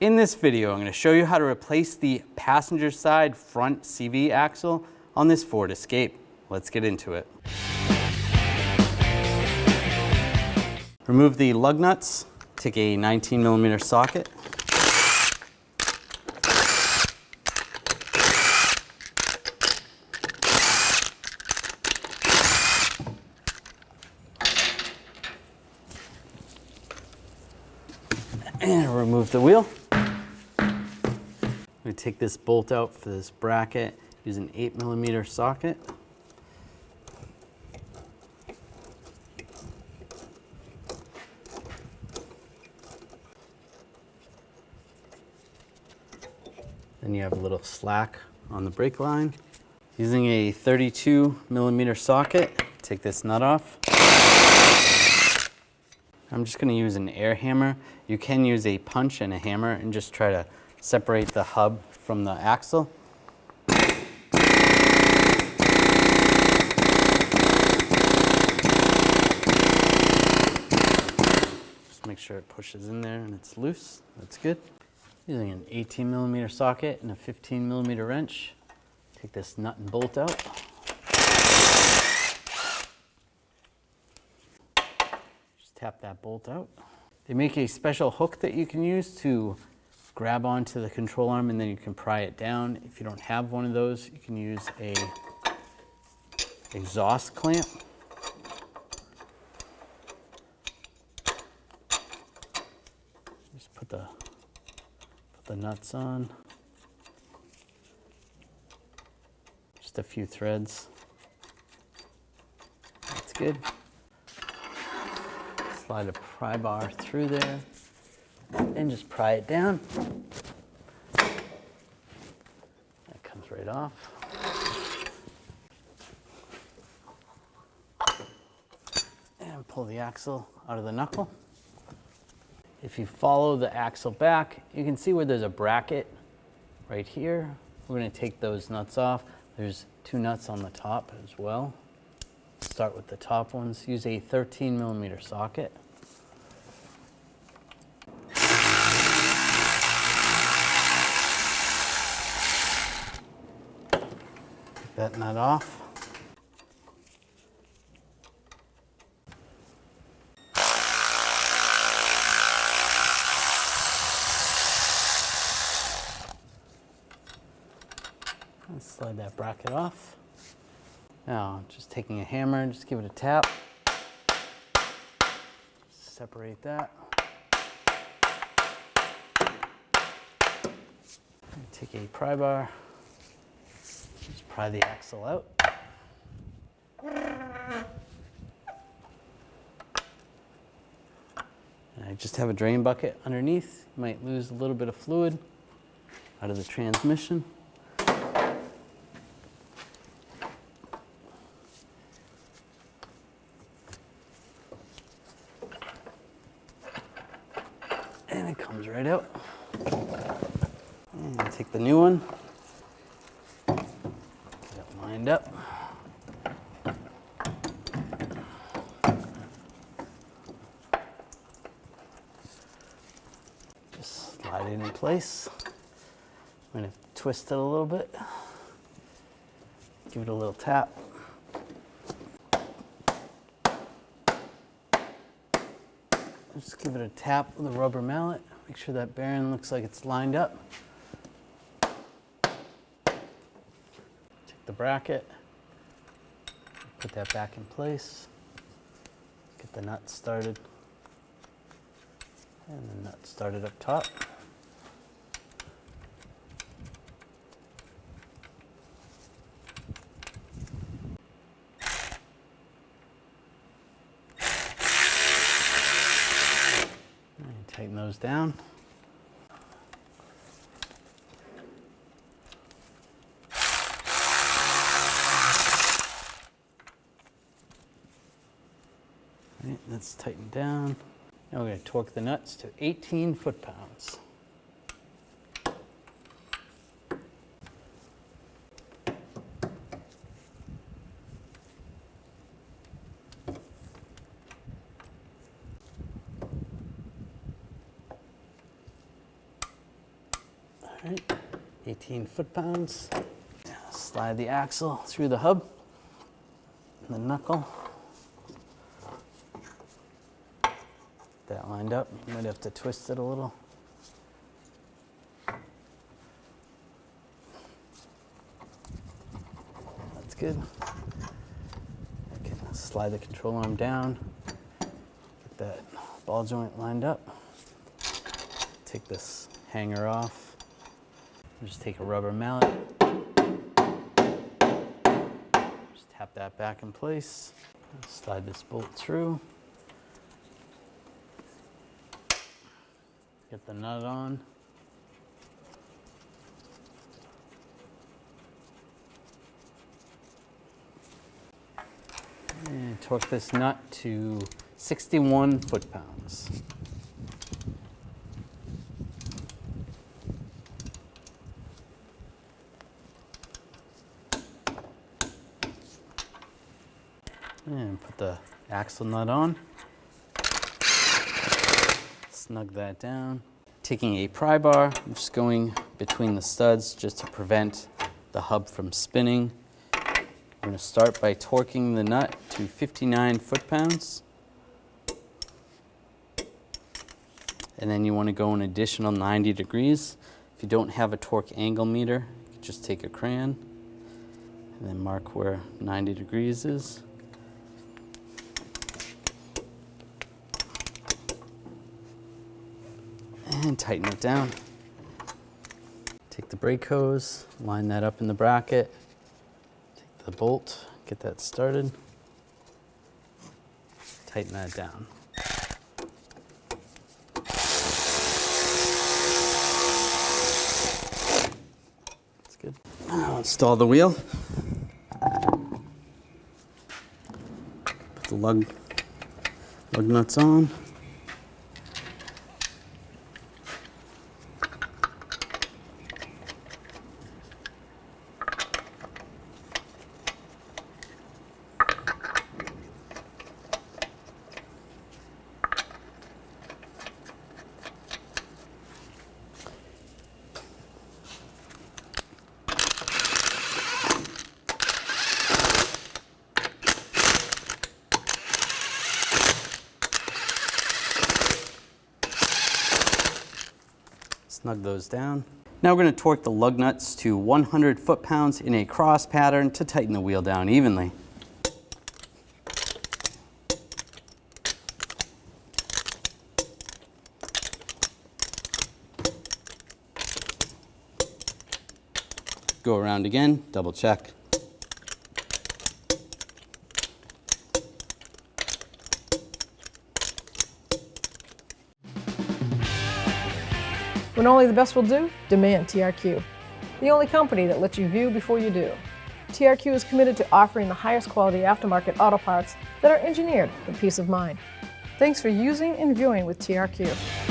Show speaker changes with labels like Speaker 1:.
Speaker 1: In this video, I'm going to show you how to replace the passenger side front CV axle on this Ford Escape. Let's get into it. Remove the lug nuts, take a 19mm socket, and remove the wheel. I'm going to take this bolt out for this bracket, use an 8mm socket. Then you have a little slack on the brake line. Using a 32mm socket, take this nut off. I'm just going to use an air hammer. You can use a punch and a hammer and just try to separate the hub from the axle. Just make sure it pushes in there and it's loose. That's good. Using an 18mm socket and a 15mm wrench, take this nut and bolt out. Just tap that bolt out. They make a special hook that you can use to grab onto the control arm and then you can pry it down. If you don't have one of those, you can use a exhaust clamp. Just put the nuts on. Just a few threads. That's good. Slide a pry bar through there and just pry it down. That comes right off. And pull the axle out of the knuckle. If you follow the axle back, you can see where there's a bracket right here. We're going to take those nuts off. There's two nuts on the top as well. Start with the top ones. Use a 13mm socket. Take that nut off. And slide that bracket off. Now, just taking a hammer, just give it a tap. Separate that. Take a pry bar. Just pry the axle out. And I just have a drain bucket underneath. You might lose a little bit of fluid out of the transmission. And it comes right out. And take the new one, get it lined up. Just slide it in place. I'm going to twist it a little bit. Give it a little tap. Just give it a tap with a rubber mallet. Make sure that bearing looks like it's lined up. Take the bracket, put that back in place. Get the nut started. And the nut started up top. Tighten those down. Right, that's tightened down. Now we're going to torque the nuts to 18 foot-pounds. All right, 18 foot-pounds. Slide the axle through the hub, the knuckle. Get that lined up. You might have to twist it a little. That's good. Okay, slide the control arm down. Get that ball joint lined up. Take this hanger off. Just take a rubber mallet. Just tap that back in place. Slide this bolt through. Get the nut on. And torque this nut to 61 foot-pounds. And put the axle nut on. Snug that down. Taking a pry bar, I'm just going between the studs just to prevent the hub from spinning. I'm going to start by torquing the nut to 59 foot-pounds. And then you want to go an additional 90 degrees. If you don't have a torque angle meter, you can just take a crayon and then mark where 90 degrees is. And tighten it down. Take the brake hose, line that up in the bracket, take the bolt, get that started, tighten that down. That's good. Now install the wheel. Put the lug nuts on. Snug those down. Now we're going to torque the lug nuts to 100 foot-pounds in a cross pattern to tighten the wheel down evenly. Go around again, double check.
Speaker 2: When only the best will do, demand TRQ. The only company that lets you view before you do. TRQ is committed to offering the highest quality aftermarket auto parts that are engineered for peace of mind. Thanks for using and viewing with TRQ.